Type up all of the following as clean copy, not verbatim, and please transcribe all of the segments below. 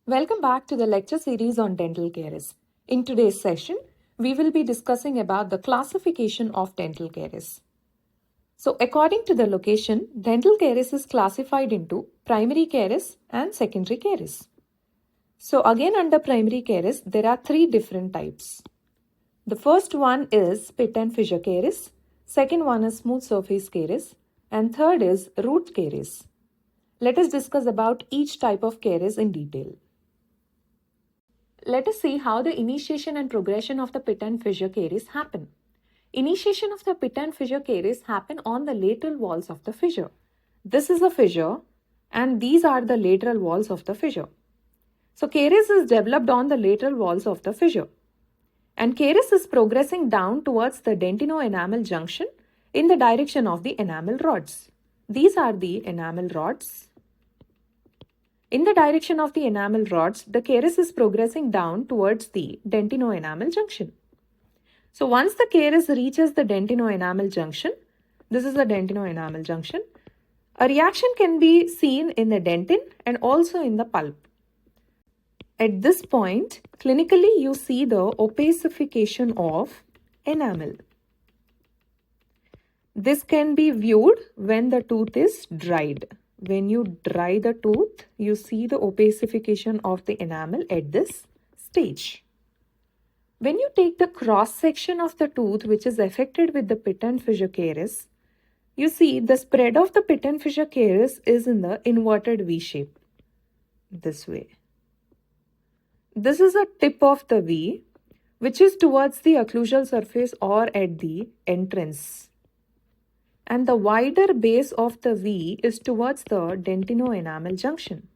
Welcome back to the lecture series on dental caries. In today's session, we will be discussing about the classification of dental caries. So according to the location, dental caries is classified into primary caries and secondary caries. So again under primary caries, there are three different types. The first one is pit and fissure caries, second one is smooth surface caries, and third is root caries. Let us discuss about each type of caries in detail. Let us see how the initiation and progression of the pit and fissure caries happen. Initiation of the pit and fissure caries happen on the lateral walls of the fissure. This is a fissure and these are the lateral walls of the fissure. So caries is developed on the lateral walls of the fissure. And caries is progressing down towards the dentino-enamel junction in the direction of the enamel rods. These are the enamel rods. In the direction of the enamel rods, the caries is progressing down towards the dentino-enamel junction. So once the caries reaches the dentino-enamel junction, this is the dentino-enamel junction, a reaction can be seen in the dentin and also in the pulp. At this point, clinically you see the opacification of enamel. This can be viewed when the tooth is dried. When you dry the tooth, you see the opacification of the enamel at this stage. When you take the cross section of the tooth which is affected with the pit and fissure caries, you see the spread of the pit and fissure caries is in the inverted V shape, this way. This is a tip of the V which is towards the occlusal surface or at the entrance. And the wider base of the V is towards the dentino-enamel junction.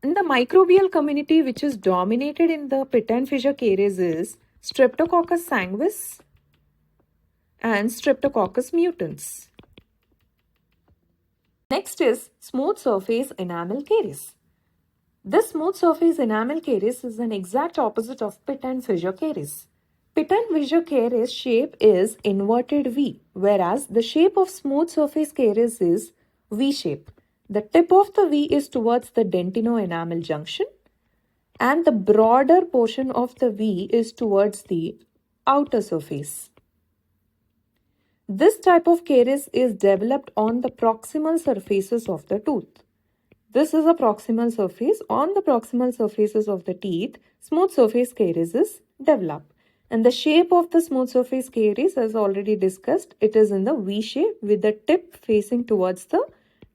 In the microbial community which is dominated in the pit and fissure caries is Streptococcus sanguis and Streptococcus mutans. Next is smooth surface enamel caries. This smooth surface enamel caries is an exact opposite of pit and fissure caries. Pit and fissure caries shape is inverted V, whereas the shape of smooth surface caries is V shape. The tip of the V is towards the dentino-enamel junction and the broader portion of the V is towards the outer surface. This type of caries is developed on the proximal surfaces of the tooth. This is a proximal surface. On the proximal surfaces of the teeth, smooth surface caries is developed. And the shape of the smooth surface caries, as already discussed, it is in the V shape with the tip facing towards the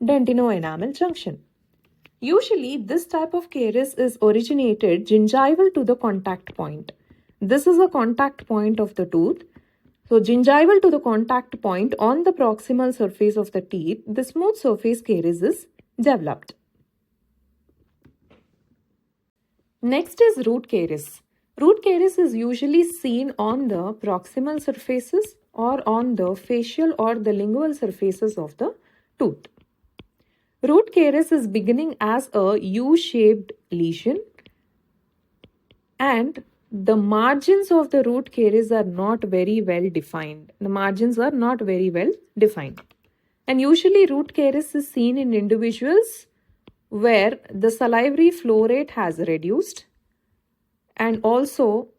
dentino-enamel junction. Usually, this type of caries is originated gingival to the contact point. This is a contact point of the tooth. So, gingival to the contact point on the proximal surface of the teeth, the smooth surface caries is developed. Next is root caries. Root caries is usually seen on the proximal surfaces or on the facial or the lingual surfaces of the tooth. Root caries is beginning as a U-shaped lesion and the margins of the root caries are not very well defined. The margins are not very well defined. And usually root caries is seen in individuals where the salivary flow rate has reduced. And also,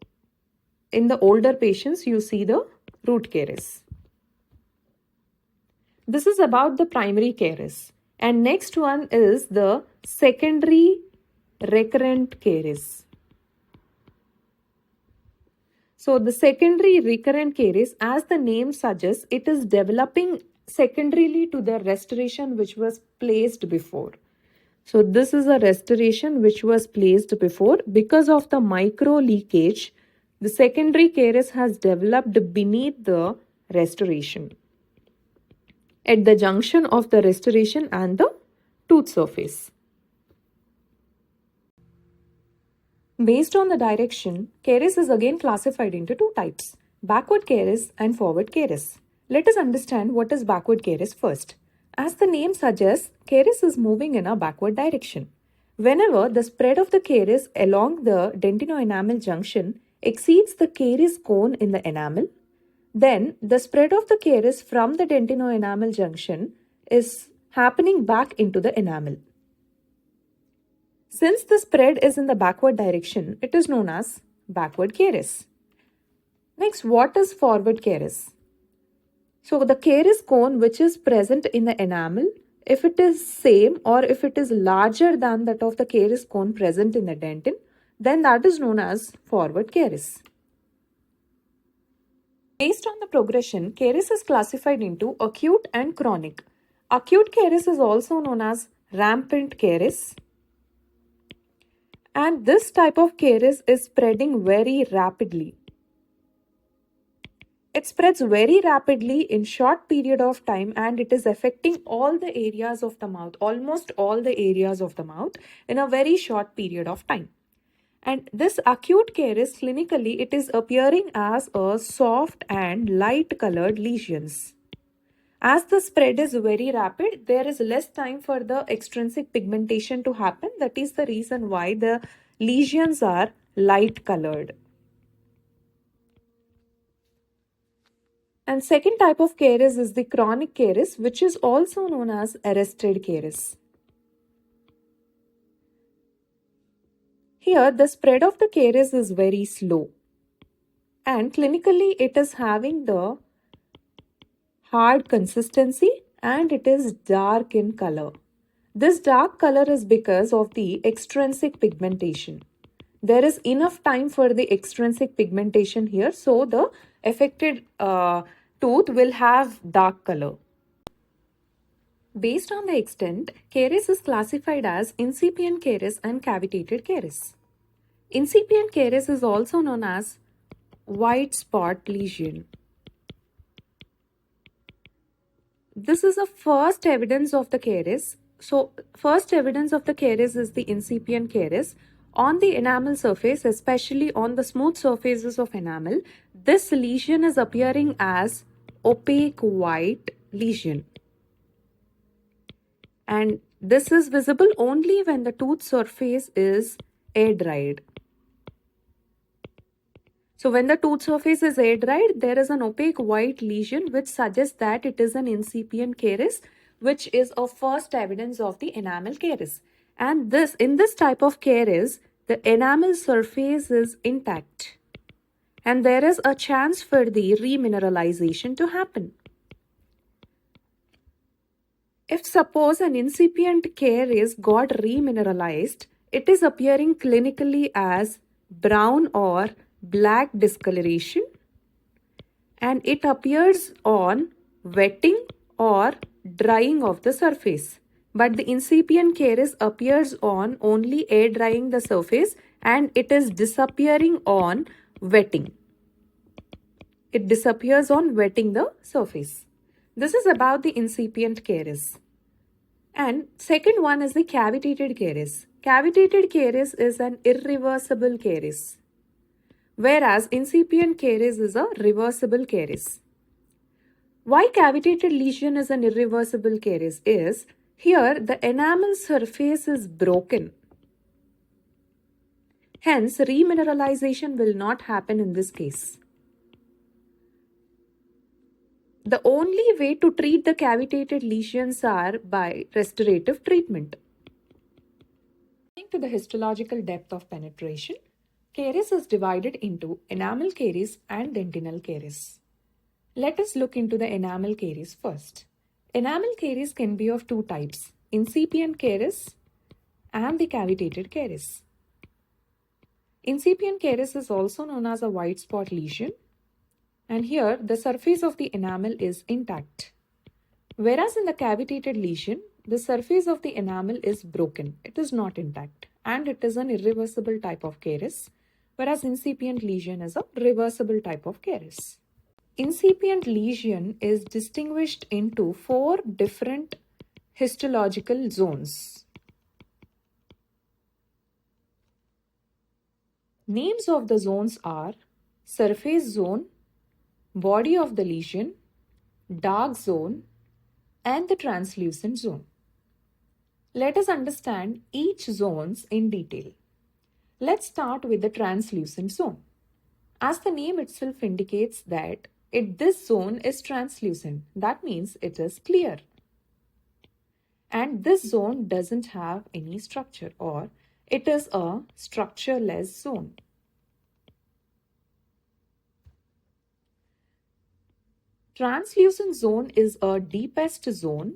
in the older patients, you see the root caries. This is about the primary caries. And next one is the secondary recurrent caries. So, the secondary recurrent caries, as the name suggests, it is developing secondarily to the restoration which was placed before. So this is a restoration which was placed before. Because of the micro leakage, the secondary caries has developed beneath the restoration at the junction of the restoration and the tooth surface. Based on the direction, caries is again classified into two types, backward caries and forward caries. Let us understand what is backward caries first. As the name suggests, caries is moving in a backward direction. Whenever the spread of the caries along the dentino-enamel junction exceeds the caries cone in the enamel, then the spread of the caries from the dentino-enamel junction is happening back into the enamel. Since the spread is in the backward direction, it is known as backward caries. Next, what is forward caries? So the caries cone which is present in the enamel, if it is same or if it is larger than that of the caries cone present in the dentin, then that is known as forward caries. Based on the progression, caries is classified into acute and chronic. Acute caries is also known as rampant caries. And this type of caries is spreading very rapidly. It spreads very rapidly in short period of time and it is affecting all the areas of the mouth, almost all the areas of the mouth in a very short period of time. And this acute caries, clinically, it is appearing as a soft and light colored lesions. As the spread is very rapid, there is less time for the extrinsic pigmentation to happen. That is the reason why the lesions are light colored. And second type of caries is the chronic caries, which is also known as arrested caries. Here, the spread of the caries is very slow. And clinically, it is having the hard consistency and it is dark in color. This dark color is because of the extrinsic pigmentation. There is enough time for the extrinsic pigmentation here, so the affected tooth will have dark color. Based on the extent, caries is classified as incipient caris and cavitated caris. Incipient caris is also known as white spot lesion. This is the first evidence of the caries. So, first evidence of the caries is the incipient caris. On the enamel surface, especially on the smooth surfaces of enamel, this lesion is appearing as opaque white lesion. And this is visible only when the tooth surface is air dried. So when the tooth surface is air dried, there is an opaque white lesion which suggests that it is an incipient caris, which is a first evidence of the enamel caris. And in this type of caris, the enamel surface is intact. And there is a chance for the remineralization to happen. If suppose an incipient caris got remineralized, it is appearing clinically as brown or black discoloration and it appears on wetting or drying of the surface. But the incipient caris appears on only air drying the surface and it is disappearing on wetting. It disappears on wetting the surface. This is about the incipient caris. And second one is the cavitated caris. Cavitated caris is an irreversible caris, whereas incipient caris is a reversible caris. Why cavitated lesion is an irreversible caris is, here the enamel surface is broken. Hence, remineralization will not happen in this case. The only way to treat the cavitated lesions are by restorative treatment. According to the histological depth of penetration, caries is divided into enamel caries and dentinal caries. Let us look into the enamel caries first. Enamel caries can be of two types, incipient caries and the cavitated caries. Incipient caries is also known as a white spot lesion, and here the surface of the enamel is intact. Whereas in the cavitated lesion, the surface of the enamel is broken. It is not intact and it is an irreversible type of caries, whereas incipient lesion is a reversible type of caries. Incipient lesion is distinguished into 4 different histological zones. Names of the zones are surface zone, body of the lesion, dark zone, and the translucent zone. Let us understand each zones in detail. Let's start with the translucent zone. As the name itself indicates that this zone is translucent, that means it is clear. And this zone doesn't have any structure, or It is a structureless zone. Translucent zone is a deepest zone,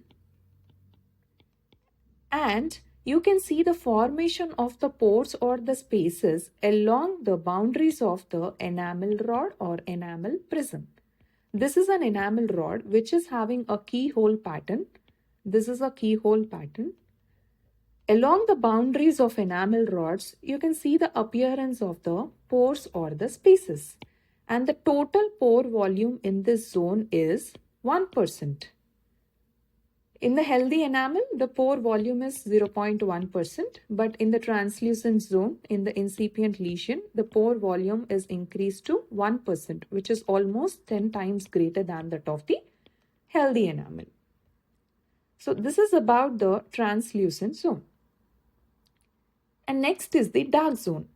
and you can see the formation of the pores or the spaces along the boundaries of the enamel rod or enamel prism. This is an enamel rod which is having a keyhole pattern. This is a keyhole pattern. Along the boundaries of enamel rods, you can see the appearance of the pores or the spaces. And the total pore volume in this zone is 1%. In the healthy enamel, the pore volume is 0.1%, but in the translucent zone, in the incipient lesion, the pore volume is increased to 1%, which is almost 10 times greater than that of the healthy enamel. So this is about the translucent zone. And next is the dark zone.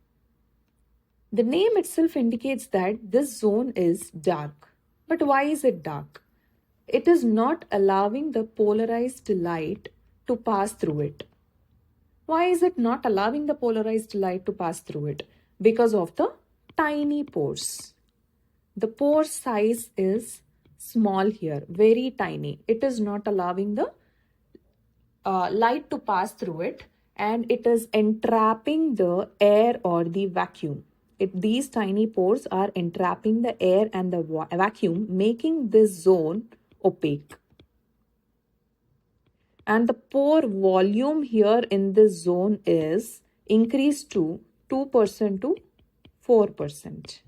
The name itself indicates that this zone is dark. But why is it dark? It is not allowing the polarized light to pass through it. Why is it not allowing the polarized light to pass through it? Because of the tiny pores. The pore size is small here, very tiny. It is not allowing the light to pass through it, and it is entrapping the air or the vacuum. These tiny pores are entrapping the air and the vacuum, making this zone opaque. And the pore volume here in this zone is increased to 2% to 4%.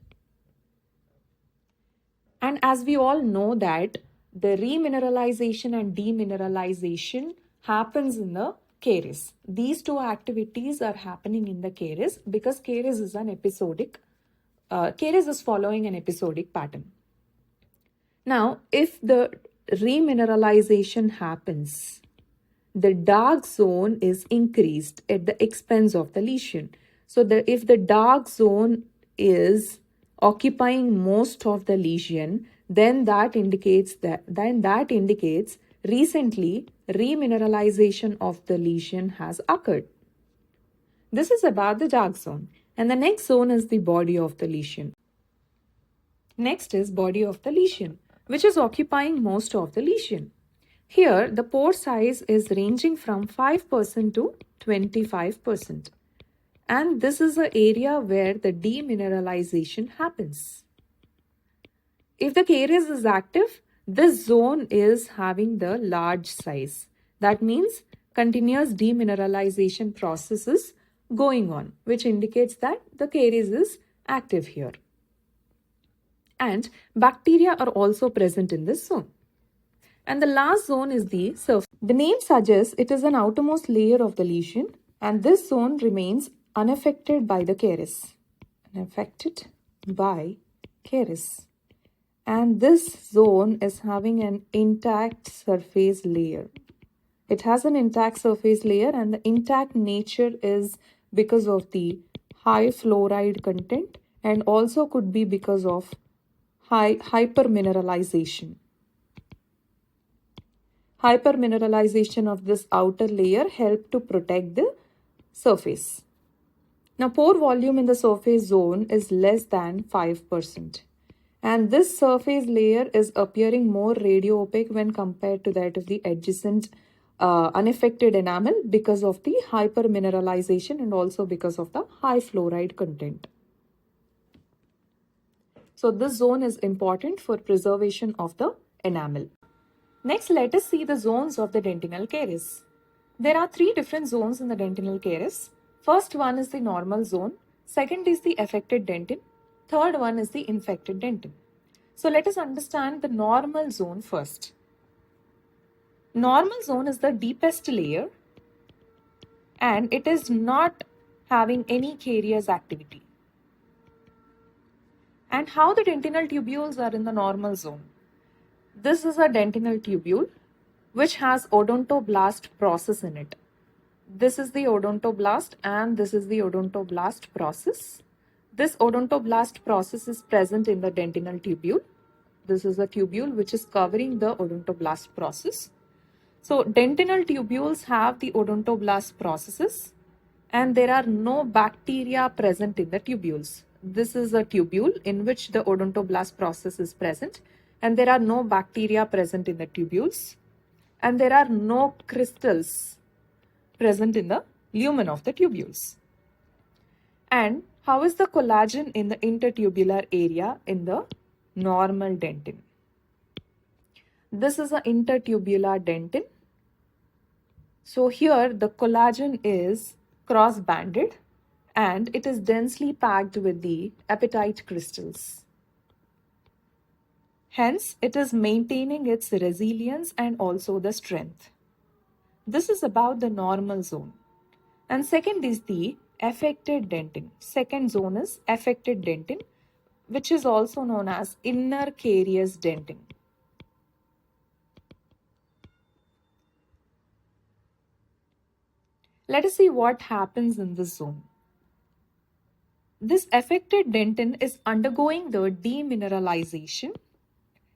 And as we all know that the remineralization and demineralization happens in the caries. These two activities are happening in the caries because caries is an episodic, caries is following an episodic pattern. Now, if the remineralization happens, the dark zone is increased at the expense of the lesion. So if the dark zone is occupying most of the lesion, then that indicates recently remineralization of the lesion has occurred. This is about the dark zone. And the next zone is the body of the lesion. Next is body of the lesion, which is occupying most of the lesion. Here, the pore size is ranging from 5% to 25%. And this is the area where the demineralization happens. If the caries is active, this zone is having the large size. That means continuous demineralization process is going on, which indicates that the caries is active here. And bacteria are also present in this zone. And the last zone is the surface. The name suggests it is an outermost layer of the lesion, and this zone remains unaffected by the caries. Unaffected by caries. And this zone is having an intact surface layer. It has an intact surface layer, and the intact nature is because of the high fluoride content and also could be because of high hypermineralization. Hypermineralization of this outer layer help to protect the surface. Now, pore volume in the surface zone is less than 5%. And this surface layer is appearing more radio-opaque when compared to that of the adjacent unaffected enamel because of the hypermineralization and also because of the high fluoride content. So this zone is important for preservation of the enamel. Next, let us see the zones of the dentinal caries. There are 3 different zones in the dentinal caries. First one is the normal zone. Second is the affected dentin. Third one is the infected dentin. So let us understand the normal zone first. Normal zone is the deepest layer and it is not having any carious activity. And how the dentinal tubules are in the normal zone? This is a dentinal tubule which has odontoblast process in it. This is the odontoblast and this is the odontoblast process. This odontoblast process is present in the dentinal tubule. This is a tubule which is covering the odontoblast process. So dentinal tubules have the odontoblast processes and there are no bacteria present in the tubules. This is a tubule in which the odontoblast process is present, and there are no bacteria present in the tubules, and there are no crystals present in the lumen of the tubules. And how is the collagen in the intertubular area in the normal dentin? This is an intertubular dentin. So here the collagen is cross-banded and it is densely packed with the apatite crystals. Hence, it is maintaining its resilience and also the strength. This is about the normal zone. And second is the affected dentin. Second zone is affected dentin, which is also known as inner carious dentin. Let us see what happens in this zone. This affected dentin is undergoing the demineralization.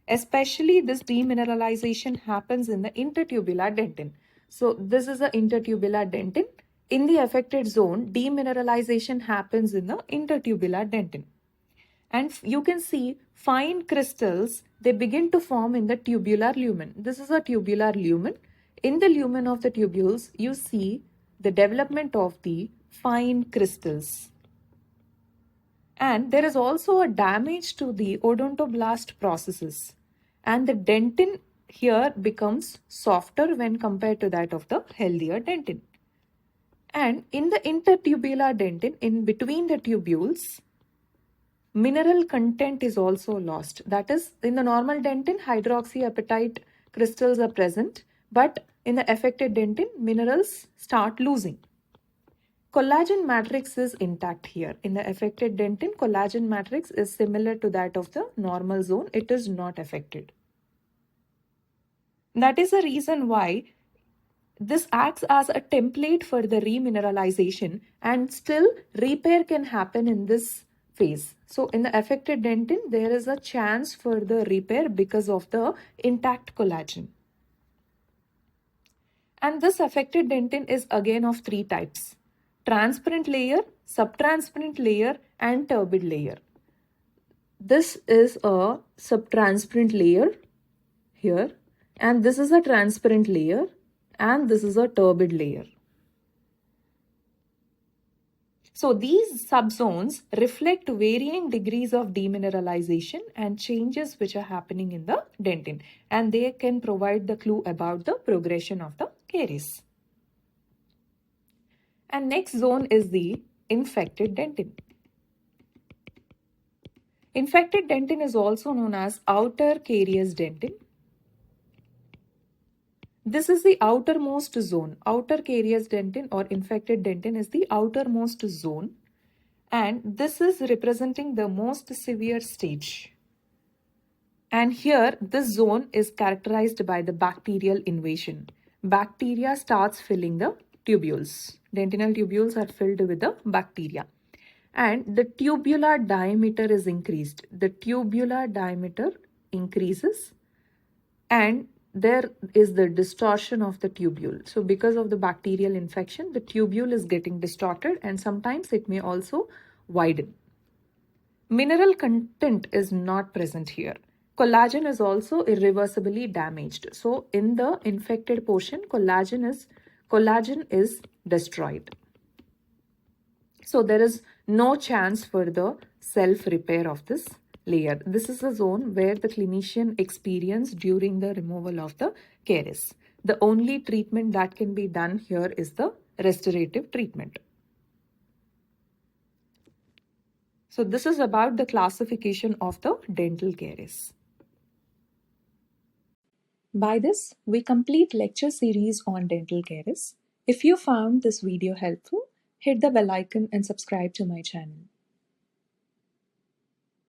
Especially this demineralization happens in the intertubular dentin. So this is the intertubular dentin. In the affected zone, demineralization happens in the intertubular dentin. And you can see fine crystals, they begin to form in the tubular lumen. This is a tubular lumen. In the lumen of the tubules, you see the development of the fine crystals. And there is also a damage to the odontoblast processes. And the dentin here becomes softer when compared to that of the healthier dentin. And in the intertubular dentin, in between the tubules, mineral content is also lost. That is, in the normal dentin, hydroxyapatite crystals are present, but in the affected dentin, minerals start losing. Collagen matrix is intact here. In the affected dentin, collagen matrix is similar to that of the normal zone. It is not affected. That is the reason why this acts as a template for the remineralization, and still repair can happen in this phase. So in the affected dentin, there is a chance for the repair because of the intact collagen. And this affected dentin is again of three types: transparent layer, subtransparent layer, and turbid layer. This is a subtransparent layer here, and this is a transparent layer, and this is a turbid layer. So these subzones reflect varying degrees of demineralization and changes which are happening in the dentin, and they can provide the clue about the progression of the caries. And next zone is the infected dentin. Infected dentin is also known as outer carious dentin. This is the outermost zone. Outer carious dentin or infected dentin is the outermost zone, and this is representing the most severe stage. And here this zone is characterized by the bacterial invasion. Bacteria starts filling the tubules. Dentinal tubules are filled with the bacteria. And the tubular diameter is increased. The tubular diameter increases, and there is the distortion of the tubule. So because of the bacterial infection, the tubule is getting distorted, and sometimes it may also widen. Mineral content is not present here. Collagen is also irreversibly damaged. So in the infected portion, collagen is destroyed. So there is no chance for the self-repair of this layer. This is a zone where the clinician experienced during the removal of the caries. The only treatment that can be done here is the restorative treatment. So this is about the classification of the dental caries. By this, we complete lecture series on dental caries. If you found this video helpful, hit the bell icon and subscribe to my channel.